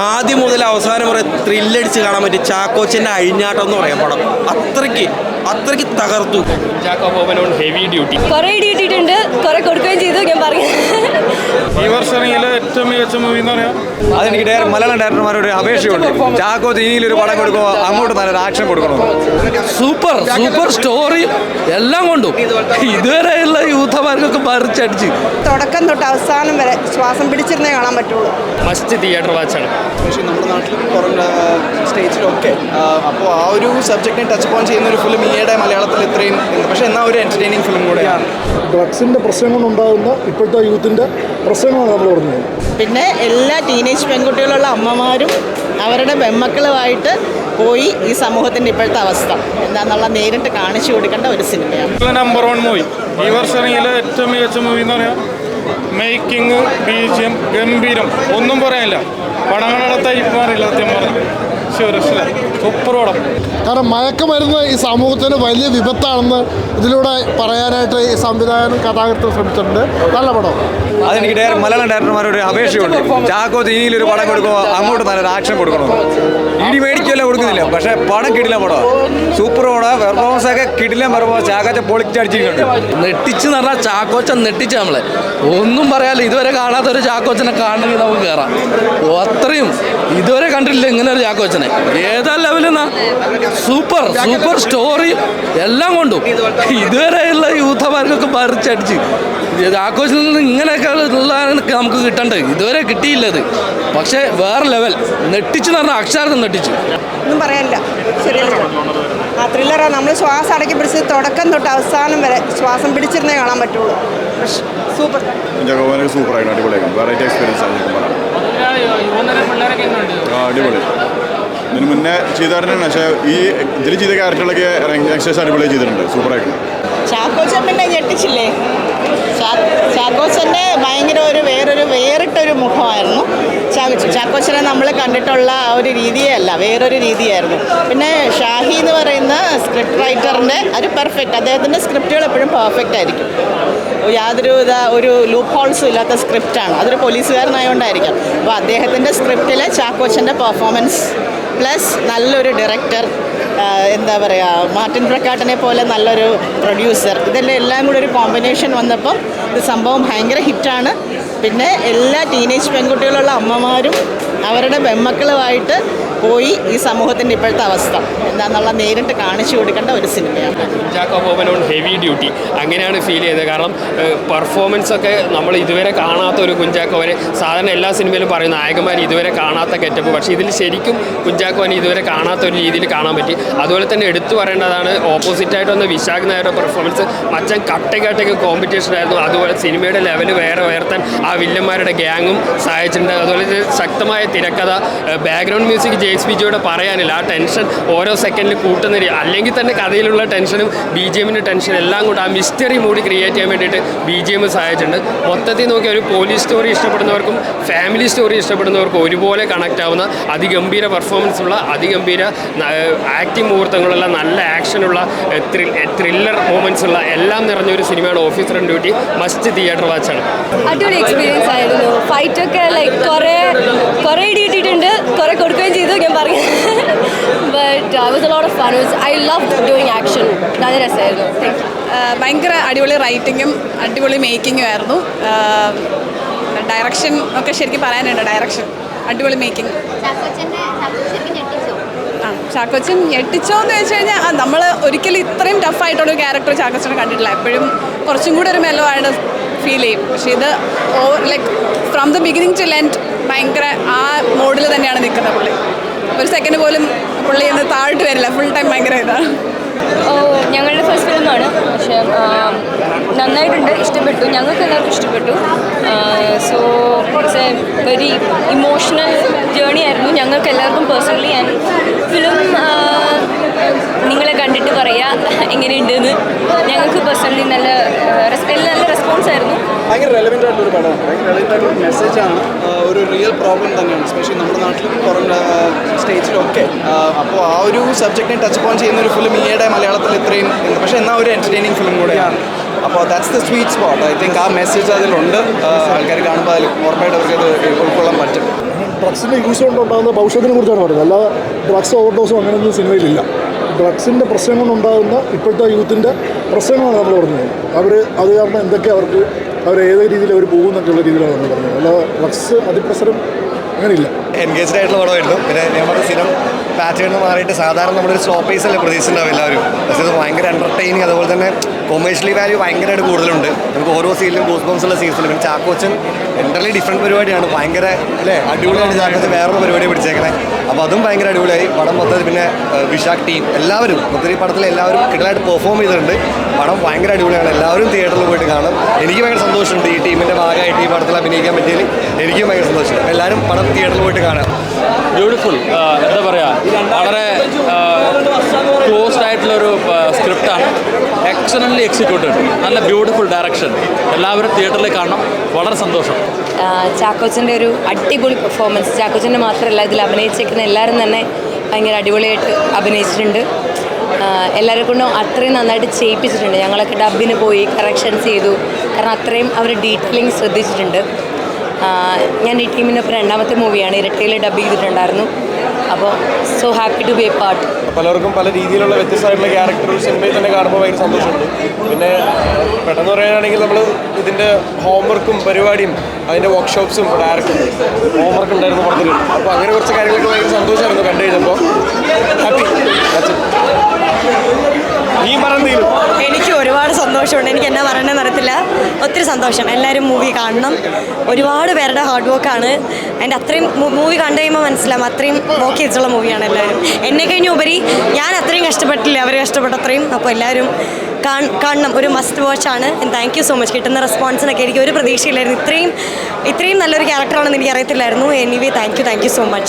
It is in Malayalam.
ആദ്യം മുതൽ അവസാനം വരെ ത്രില്ലടിച്ച് കാണാൻ പറ്റി. ചാക്കോച്ചൻ്റെ അഴിഞ്ഞാട്ടം എന്ന് പറയാം പടം. അത്രയ്ക്ക് തകർത്തു. ഹെവി ഡ്യൂട്ടി കുറെ ഇടിയിട്ടിട്ടുണ്ട്, കുറെ കൊടുക്കുകയും ചെയ്തു. ഞാൻ പറയാം ഈ വർഷം ഏറ്റവും മികച്ച മൂവി എന്ന് പറയാം. അതെനിക്ക് മലയാളം ഡയറക്ടർമാരോട് അപേക്ഷയുണ്ട്. ചാക്കോച്ച് ഇനിയിലൊരു പടം കൊടുക്കുമ്പോൾ അങ്ങോട്ട് നല്ലൊരു ആക്ഷൻ കൊടുക്കണം. സൂപ്പർ സ്റ്റോറി എല്ലാം കൊണ്ടും ഇതുവരെയുള്ള യൂത്തമാർക്കൊക്കെ മറിച്ചടിച്ച് തുടക്കം തൊട്ട് അവസാനം വരെ ശ്വാസം പിടിച്ചിരുന്നേ കാണാൻ പറ്റുള്ളൂ. മസ്റ്റ് തിയേറ്റർ വാച്ചാണ്. പക്ഷേ നമ്മുടെ നാട്ടിലും പുറം സ്റ്റേജിലൊക്കെ അപ്പോൾ ആ ഒരു സബ്ജക്റ്റിനെ ടച്ച് ഓൺ ചെയ്യുന്ന ഒരു ഫിലിം ഈയിടെ മലയാളത്തിൽ ഇത്രയും, പക്ഷേ എന്നാൽ ഒരു എൻ്റർടൈനിങ് ഫിലിം കൂടെയാണ്. ഡ്രഗ്സിൻ്റെ പ്രശ്നം കൊണ്ടുണ്ടാകുന്ന ഇപ്പോഴത്തെ യൂത്തിൻ്റെ പ്രശ്നങ്ങളാണ് നമ്മൾ പറഞ്ഞത്. പിന്നെ എല്ലാ ടീനേജ് പെൺകുട്ടികളുള്ള അമ്മമാരും അവരുടെ പെൺമക്കളുമായിട്ട് പോയി ഈ സമൂഹത്തിൻ്റെ ഇപ്പോഴത്തെ അവസ്ഥ എന്താണെന്നുള്ള നേരിട്ട് കാണിച്ചു കൊടുക്കേണ്ട ഒരു സിനിമയാണ്. നമ്പർ 1 മൂവി ഈ വർഷം ഏറ്റവും മികച്ച മൂവി എന്ന് പറയാം. മേക്കിംഗ്, ബീജിയം ഗംഭീരം, ഒന്നും പറയാനില്ല. പടങ്ങളുടെ ടൈപ്പ് മാറില്ല സത്യം പറഞ്ഞു. സൂപ്പർ പടം. കാരണം മയക്കുമരുന്ന് ഈ സമൂഹത്തിന് വലിയ വിപത്താണെന്ന് ഇതിലൂടെ പറയാനായിട്ട് ഈ സംവിധായകനും കഥാകൃത്തും ശ്രമിച്ചിട്ടുണ്ട്. നല്ല പടം. അതെനിക്ക് മലയാളം ഡയറക്ടർമാരോട് അപേക്ഷയുണ്ട്. ചാക്കോച്ച് ഇനിയിലൊരു പടം കൊടുക്കുമ്പോൾ അങ്ങോട്ട് നല്ലൊരു ആക്ഷൻ കൊടുക്കണം. ഇടി മേടിക്കല്ല കൊടുക്കുന്നില്ല, പക്ഷേ പടം കിടിലൻ പടം. സൂപ്പർ പടം. പെർഫോമൻസ് ഒക്കെ കിടിലൻ പെർഫോമൻസ്. ചാക്കോച്ച പൊളിച്ചടിച്ചിട്ടുണ്ട്. നെട്ടിച്ച് പറഞ്ഞാൽ ചാക്കോച്ചൻ നെട്ടിച്ച് നമ്മളെ ഒന്നും പറയാല്ല. ഇതുവരെ കാണാത്തൊരു ചാക്കോച്ചനെ കാണണമെങ്കിൽ നമുക്ക് കയറാം. അത്രയും ഇതുവരെ കണ്ടിട്ടില്ല ഇങ്ങനെ ഒരു ചാക്കോച്ചനെ. ഏതാ ലെവലെന്നാ സൂപ്പർ സ്റ്റോറി എല്ലാം കൊണ്ടും ഇതുവരെയുള്ള യൂത്തമാർക്കൊക്കെ മറിച്ചടിച്ച് ചാക്കോച്ചിൽ നിന്ന് ഇങ്ങനെയൊക്കെ ഉള്ളതാണ് നമുക്ക് കിട്ടേണ്ടത്. ഇതുവരെ കിട്ടിയില്ലത്, പക്ഷേ വേറെ ലെവൽ. നെട്ടിച്ച് എന്ന് പറഞ്ഞാൽ അക്ഷരം നെട്ടിച്ചു. ഒന്നും പറയാനില്ല. ശരിയല്ല, ആ ത്രില്ലറാണ്. നമ്മൾ ശ്വാസം അടക്കി പിടിച്ച് തുടക്കം തൊട്ട് അവസാനം വരെ ശ്വാസം പിടിച്ചിരുന്നേ കാണാൻ പറ്റുള്ളൂ. സൂപ്പർ സൂപ്പറായിട്ട് അടിപൊളിയാക്കാം. വെറൈറ്റി എക്സ്പീരിയൻസ് ആണ്. അടിപൊളി. ഇതിന് മുന്നേ ചെയ്തായിരുന്നു, പക്ഷേ ഈ ഇതിൽ ചെയ്ത ക്യാരക്ടറുകളൊക്കെ യങ്സ്റ്റേഴ്സ് അടിപൊളിയായി ചെയ്തിട്ടുണ്ട്. സൂപ്പറായിട്ടുണ്ട്. ചാക്കോച്ചൻ പിന്നെ ഞെട്ടിച്ചില്ലേ? ചാക്കോച്ചൻ്റെ ഭയങ്കര വേറിട്ടൊരു മുഖമായിരുന്നു. ചാക്കോച്ചനെ നമ്മൾ കണ്ടിട്ടുള്ള ആ ഒരു രീതിയേ അല്ല, വേറൊരു രീതിയായിരുന്നു. പിന്നെ ഷാഹി എന്ന് പറയുന്ന സ്ക്രിപ്റ്റ് റൈറ്ററിൻ്റെ ഒരു പെർഫെക്റ്റ്, അദ്ദേഹത്തിൻ്റെ സ്ക്രിപ്റ്റുകൾ എപ്പോഴും പെർഫെക്റ്റ് ആയിരിക്കും. യാതൊരു ഒരു ലൂപ്പ് ഹോൾസും ഇല്ലാത്ത സ്ക്രിപ്റ്റാണ്. അതൊരു പോലീസുകാരനായതുകൊണ്ടായിരിക്കാം. അപ്പോൾ അദ്ദേഹത്തിൻ്റെ സ്ക്രിപ്റ്റിലെ ചാക്കോച്ചൻ്റെ പെർഫോമൻസ് പ്ലസ് നല്ലൊരു ഡയറക്ടർ, എന്താ പറയുക, മാർട്ടിൻ പ്രക്കാട്ടിനെ പോലെ നല്ലൊരു പ്രൊഡ്യൂസർ, ഇതെല്ലാം എല്ലാം കൂടെ ഒരു കോമ്പിനേഷൻ വന്നപ്പോൾ ഇത് സംഭവം ഭയങ്കര ഹിറ്റാണ്. പിന്നെ എല്ലാ ടീനേജ് പെൺകുട്ടികളുള്ള അമ്മമാരും അവരുടെ പെൺമക്കളുമായിട്ട് പോയി ഈ സമൂഹത്തിൻ്റെ ഇപ്പോഴത്തെ അവസ്ഥ എന്താണെന്നുള്ള നേരിട്ട് കാണിച്ചു കൊടുക്കേണ്ട ഒരു സിനിമയാണ്. ഹെവി ഡ്യൂട്ടി അങ്ങനെയാണ് ഫീൽ ചെയ്തത്. കാരണം പെർഫോമൻസ് ഒക്കെ നമ്മൾ ഇതുവരെ കാണാത്ത ഒരു കുഞ്ചാക്കോവനെ, സാധാരണ എല്ലാ സിനിമയിലും പറയും നായകന്മാർ ഇതുവരെ കാണാത്ത ഗെറ്റപ്പ്, പക്ഷേ ഇതിൽ ശരിക്കും കുഞ്ചാക്കോവനെ ഇതുവരെ കാണാത്ത ഒരു രീതിയിൽ കാണാൻ പറ്റി. അതുപോലെ തന്നെ എടുത്തു പറയേണ്ടതാണ് ഓപ്പോസിറ്റായിട്ട് വന്ന വിശാഖ് നായരുടെ പെർഫോമൻസ്. മച്ചൻ കട്ടയ്ക്ക് കോമ്പറ്റീഷൻ ആയിരുന്നു. അതുപോലെ സിനിമയുടെ ലെവൽ വേറെ ഉയർത്താൻ ആ വില്ലന്മാരുടെ ഗ്യാങ്ങും സഹായിച്ചിട്ടുണ്ട്. അതുപോലെ ശക്തമായ തിരക്കഥ, ബാക്ക്ഗ്രൗണ്ട് മ്യൂസിക് ജെയ്സ് ബിജോയുടെ പറയാനില്ല. ആ ടെൻഷൻ ഓരോ സെക്കൻഡിൽ കൂട്ടുന്ന അല്ലെങ്കിൽ തന്നെ കഥയിലുള്ള ടെൻഷനും BGMൻ്റെ ടെൻഷൻ എല്ലാം കൂടെ ആ മിസ്റ്ററി മൂടി ക്രിയേറ്റ് ചെയ്യാൻ വേണ്ടിയിട്ട് BGM സഹായിച്ചിട്ടുണ്ട്. മൊത്തത്തിൽ നോക്കി ഒരു പോലീസ് സ്റ്റോറി ഇഷ്ടപ്പെടുന്നവർക്കും ഫാമിലി സ്റ്റോറി ഇഷ്ടപ്പെടുന്നവർക്കും ഒരുപോലെ കണക്റ്റ് ആവുന്ന അതിഗംഭീര പെർഫോമൻസ് ഉള്ള അതിഗംഭീര ആക്ടിംഗ് മുഹൂർത്തങ്ങളുള്ള നല്ല ആക്ഷനുള്ള ത്രില്ലർ മൂമെൻറ്റ്സ് ഉള്ള എല്ലാം നിറഞ്ഞൊരു സിനിമയാണ് officer on duty. Must theatre വാച്ചാണ്. അടിപൊളി എക്സ്പീരിയൻസ് ആയിരുന്നു. ഫൈറ്റൊക്കെ ലൈക്ക് കുറേ ഇടിയിട്ടിട്ടുണ്ട്, കുറെ കൊടുക്കുകയും ചെയ്തു. ഞാൻ പറയാം but was a lot of fun. I love doing action. നല്ല രസമായിരുന്നു. ഭയങ്കര അടിപൊളി റൈറ്റിങ്ങും അടിപൊളി മേക്കിങ്ങും ആയിരുന്നു. ഡയറക്ഷൻ ഒക്കെ ശരിക്കും പറയാനുണ്ട്. ഡയറക്ഷൻ അടിപൊളി മേക്കിംഗ്. ചാക്കോച്ചൻ ഞെട്ടിച്ചോ എന്ന് വെച്ച് കഴിഞ്ഞാൽ നമ്മൾ ഒരിക്കലും ഇത്രയും ടഫായിട്ടുള്ള ക്യാരക്ടർ ചാക്കോച്ചനെ കണ്ടിട്ടില്ല. എപ്പോഴും കുറച്ചും കൂടെ ഒരു മെല്ലോ ആയിട്ട് ഫീൽ ചെയ്യും. പക്ഷേ ഇത് like from the beginning to end ഭയങ്കര ആ മോഡിൽ തന്നെയാണ് നിൽക്കുന്നത് പുള്ളി. ഒരു സെക്കൻഡ് പോലും പുള്ളി ഒന്ന് താഴ്ത്ത് വരില്ല. ഫുൾ ടൈം ഭയങ്കര ഇതാണ്. ഞങ്ങളുടെ ഫസ്റ്റ് ഫിലിമാണ്, പക്ഷേ നന്നായിട്ടുണ്ട്, ഇഷ്ടപ്പെട്ടു. ഞങ്ങൾക്ക് എല്ലാവർക്കും ഇഷ്ടപ്പെട്ടു. So it's A very emotional journey ആയിരുന്നു ഞങ്ങൾക്ക് എല്ലാവർക്കും പേഴ്സണലി. ആൻഡ് ഫിലിം നിങ്ങളെ കണ്ടിട്ട് പറയുക എങ്ങനെയുണ്ടെന്ന്. ഞങ്ങൾക്ക് പേഴ്സണലി നല്ല റെസ്പോൺസ് ആയിരുന്നു. ഭയങ്കര റെലവെൻ്റ് ആയിട്ടുള്ളൊരു പടമാണ്. ഭയങ്കര റെലവെൻ്റ് ആയിട്ടുള്ള മെസ്സേജാണ്. ഒരു റിയൽ പ്രോബ്ലം തന്നെയാണ്, എസ്പെഷ്യലി നമ്മുടെ നാട്ടിലും പുറം സ്റ്റേജിലൊക്കെ. അപ്പോൾ ആ ഒരു സബ്ജക്റ്റിനെ ടച്ച് ഓൺ ചെയ്യുന്ന ഒരു ഫിലിം ഈയിടെ മലയാളത്തിൽ ഇത്രയും, പക്ഷേ എന്നാൽ ഒരു എൻ്റർടൈനിങ് ഫിലിം കൂടെയാണ്. അപ്പോൾ that's the sweet spot. I think ആ മെസ്സേജ് അതിലുണ്ട്. ആൾക്കാർ കാണുമ്പോൾ അതിൽ ഉറപ്പായിട്ട് അവർക്കത് ഉൾക്കൊള്ളാൻ പറ്റും. ഡ്രഗ്സിൻ്റെ യൂസ് കൊണ്ടുണ്ടാകുന്ന ഭവിഷ്യത്തിനെ കുറിച്ചാണ് പറയുന്നത്. അല്ലാതെ ഡ്രഗ്സ് ഓവർഡോസും അങ്ങനെയൊന്നും സിനിമയിലില്ല. ഡ്രഗ്സിൻ്റെ പ്രശ്നം കൊണ്ടുണ്ടാകുന്ന ഇപ്പോഴത്തെ യൂത്തിൻ്റെ പ്രശ്നങ്ങളാണ് നമ്മൾ പറഞ്ഞത്. അത് കാരണം എന്തൊക്കെ അവർ ഏത് രീതിയിൽ അവർ പോകുന്നൊക്കെയുള്ള രീതിയിലാണ് നമ്മൾ പറഞ്ഞത്. അല്ലാതെ ഡ്രഗ്സ് അതിപ്രസരം അങ്ങനെയില്ല. എൻഗേജ്ഡ് ആയിട്ടുള്ള പടമായിരുന്നു. പിന്നെ ഞാൻ പറഞ്ഞ സ്ഥിരം പാറ്റേൺ മാറിയിട്ട് സാധാരണ നമ്മളൊരു സ്ലോ പേസല്ലേ പ്രതീക്ഷിച്ചിട്ടുണ്ടാവും എല്ലാവരും. പക്ഷേ ഇത് ഭയങ്കര എൻ്റർടൈനിങ്, അതുപോലെ തന്നെ കൊമേഴ്ഷ്യലി വാല്യൂ ഭയങ്കരമായിട്ട് കൂടുതലുണ്ട്. നമുക്ക് ഓരോ സീനിലും ഗൂസ് ബംസ് ഉള്ള സീൻസിലും. പിന്നെ ചാക്കോച്ചൻ എൻ്റർലി ഡിഫറെൻറ്റ് പരിപാടിയാണ്. ഭയങ്കര അല്ലേ അടിപൊളിയായിട്ട് ചാക്കോച്ചൻ വേറൊരു പരിപാടി പിടിച്ചേക്കണേ. അപ്പോൾ അതും ഭയങ്കര അടിപൊളിയായി. പടം മൊത്തത്തിൽ പിന്നെ വിശാഖ് ടീം എല്ലാവരും മൊത്തത്തിൽ ഈ പടത്തിൽ എല്ലാവരും കിടലായിട്ട് പെർഫോം ചെയ്തിട്ടുണ്ട്. പടം ഭയങ്കര അടിപൊളിയാണ്. എല്ലാവരും തിയേറ്ററിൽ പോയിട്ട് കാണും. എനിക്ക് ഭയങ്കര സന്തോഷമുണ്ട് ഈ ടീമിൻ്റെ ഭാഗമായിട്ട് ഈ പടത്തിൽ അഭിനയിക്കാൻ പറ്റിയതിൽ. എനിക്കും ഭയങ്കര സന്തോഷം. എല്ലാവരും പടം തിയേറ്ററിൽ പോയിട്ട് കാണാം. ബ്യൂട്ടിഫുൾ. എന്താ പറയുക, വളരെ ക്ലോസ്ഡ് ആയിട്ടുള്ളൊരു സ്ക്രിപ്റ്റാണ്. Excellently executed. നല്ല ബ്യൂട്ടിഫുൾ ഡയറക്ഷൻ. എല്ലാവരും തിയേറ്ററിൽ കാണണം. വളരെ സന്തോഷം. ചാക്കോച്ചൻ്റെ ഒരു അടിപൊളി പെർഫോമൻസ്. ചാക്കോച്ചൻ്റെ മാത്രമല്ല, ഇതിൽ അഭിനയിച്ചേക്കുന്ന എല്ലാവരും തന്നെ ഭയങ്കര അടിപൊളിയായിട്ട് അഭിനയിച്ചിട്ടുണ്ട്. എല്ലാവരെ കൊണ്ടും അത്രയും നന്നായിട്ട് ചെയ്യിപ്പിച്ചിട്ടുണ്ട്. ഞങ്ങളൊക്കെ ഡബിന് പോയി കറക്ഷൻസ് ചെയ്തു. കാരണം അത്രയും അവർ ഡീറ്റെയിലിംഗ് ശ്രദ്ധിച്ചിട്ടുണ്ട്. ഞാൻ ഈ ടീമിനൊപ്പം രണ്ടാമത്തെ മൂവിയാണ്. ഇരട്ടയിൽ ഡബ് ചെയ്തിട്ടുണ്ടായിരുന്നു. അപ്പോൾ so happy to be a part. പലർക്കും പല രീതിയിലുള്ള വ്യത്യസ്തമായിട്ടുള്ള ക്യാരക്ടർ സിനിമയിൽ തന്നെ കാണുമ്പോൾ ഭയങ്കര സന്തോഷമുണ്ട്. പിന്നെ പെട്ടെന്ന് പറയുകയാണെങ്കിൽ നമ്മൾ ഇതിൻ്റെ ഹോംവർക്കും പരിപാടിയും അതിൻ്റെ വർക്ക്ഷോപ്സും ഡയറക്റ്റും ഹോംവർക്ക് ഉണ്ടായിരുന്നു പടത്തിൽ. അപ്പോൾ അങ്ങനെ കുറച്ച് കാര്യങ്ങളൊക്കെ ഭയങ്കര സന്തോഷമായിരുന്നു കണ്ടു കഴിഞ്ഞപ്പോൾ. ഹാപ്പി. നീ പറഞ്ഞെങ്കിലും എനിക്ക് ഒരുപാട് സന്തോഷമുണ്ട്. എനിക്ക് എന്നാ പറയണമെന്ന് അറിയത്തില്ല. ഒത്തിരി സന്തോഷം. എല്ലാവരും മൂവി കാണണം. ഒരുപാട് പേരുടെ ഹാർഡ് വർക്കാണ്. അതിൻ്റെ അത്രയും മൂവി കണ്ടു കഴിയുമ്പോൾ മനസ്സിലാവും അത്രയും വർക്ക് ചെയ്തിട്ടുള്ള മൂവിയാണ് എല്ലാവരും. എന്നെ കഴിഞ്ഞുപരി ഞാൻ അത്രയും കഷ്ടപ്പെട്ടില്ല, അവർ കഷ്ടപ്പെട്ടത്രയും. അപ്പോൾ എല്ലാവരും കാണണം. ഒരു മസ്റ്റ് വാച്ചാണ്. Thank you so much. കിട്ടുന്ന റെസ്പോൺസിനൊക്കെ എനിക്ക് ഒരു പ്രതീക്ഷയില്ലായിരുന്നു. ഇത്രയും നല്ലൊരു ക്യാരക്ടറാണെന്ന് എനിക്ക് അറിയത്തില്ലായിരുന്നു. Anyway thank you so much.